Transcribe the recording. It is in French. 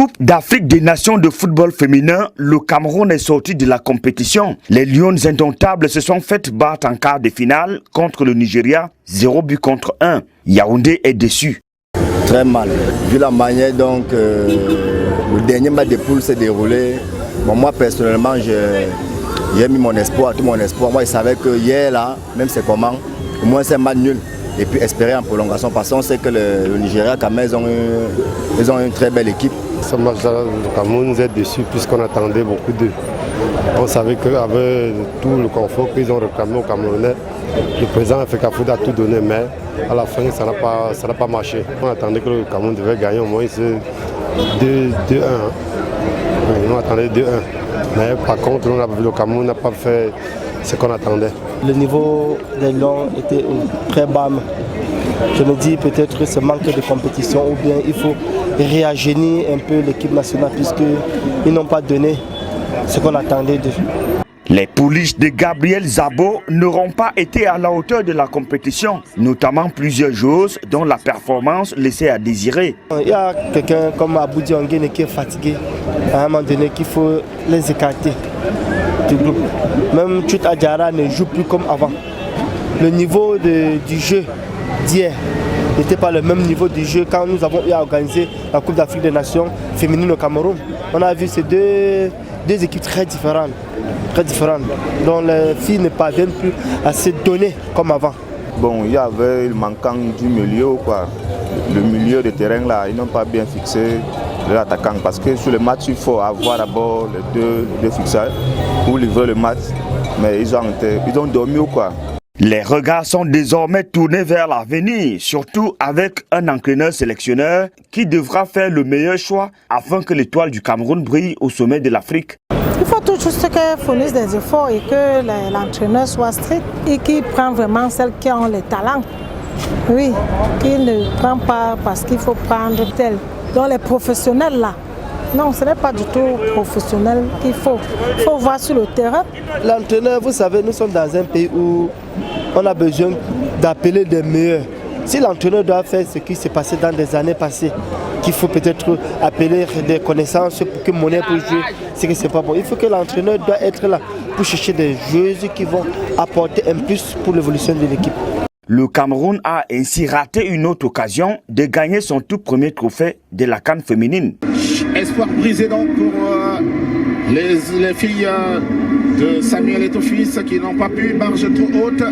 Coupe d'Afrique des Nations de football féminin, le Cameroun est sorti de la compétition. Les Lions indomptables se sont fait battre en quart de finale contre le Nigeria, 0-1. Yaoundé est déçu. Très mal. Vu la manière donc le dernier match de poule s'est déroulé, bon, moi personnellement j'ai mis mon espoir, tout mon espoir. Moi je savais que hier là, même c'est comment, au moins c'est un match nul. Et puis espérer en prolongation parce qu'on sait que le Nigeria quand même ils ont une très belle équipe. Ce match-là, le Cameroun nous est déçus puisqu'on attendait beaucoup d'eux. On savait qu'avec tout le confort qu'ils ont réclamé au Camerounais, le président Africa Foot a tout donné, mais à la fin ça n'a pas marché. On attendait que le Cameroun devait gagner au moins 2-1. On attendait 2-1. Mais par contre, le Cameroun n'a pas fait ce qu'on attendait. Le niveau des Lions était très bas. Je me dis peut-être ce manque de compétition ou bien il faut réagenir un peu l'équipe nationale puisqu'ils n'ont pas donné ce qu'on attendait d'eux. Les pouliches de Gabriel Zabo n'auront pas été à la hauteur de la compétition, notamment plusieurs choses dont la performance laissait à désirer. Il y a quelqu'un comme Abou Diongene qui est fatigué, à un moment donné qu'il faut les écarter du groupe. Même Chut Adjara ne joue plus comme avant. Le niveau du jeu d'hier n'était pas le même niveau du jeu quand nous avons organisé la Coupe d'Afrique des Nations féminine au Cameroun. On a vu ces deux équipes très différentes, dont les filles ne parviennent plus à se donner comme avant. Bon, il y avait le manquant du milieu, quoi. Le milieu de terrain là, ils n'ont pas bien fixé l'attaquant parce que sur le match il faut avoir d'abord les deux fixages pour livrer le match, mais ils ont dormi ou quoi. Les regards sont désormais tournés vers l'avenir, surtout avec un entraîneur-sélectionneur qui devra faire le meilleur choix afin que l'étoile du Cameroun brille au sommet de l'Afrique. Il faut tout juste qu'ils fournissent des efforts et que l'entraîneur soit strict et qu'il prenne vraiment celles qui ont le talent. Oui, qu'il ne prend pas parce qu'il faut prendre tel. Donc les professionnels là, non, ce n'est pas du tout professionnel qu'il faut. Il faut voir sur le terrain. L'entraîneur, vous savez, nous sommes dans un pays où on a besoin d'appeler des meilleurs. Si l'entraîneur doit faire ce qui s'est passé dans des années passées, qu'il faut peut-être appeler des connaissances pour que Monet puisse jouer, c'est que c'est pas bon. Il faut que l'entraîneur doit être là pour chercher des joueuses qui vont apporter un plus pour l'évolution de l'équipe. Le Cameroun a ainsi raté une autre occasion de gagner son tout premier trophée de la CAN féminine. Espoir brisé donc pour les filles de Samuel Eto'o Fils qui n'ont pas pu marger trop haute.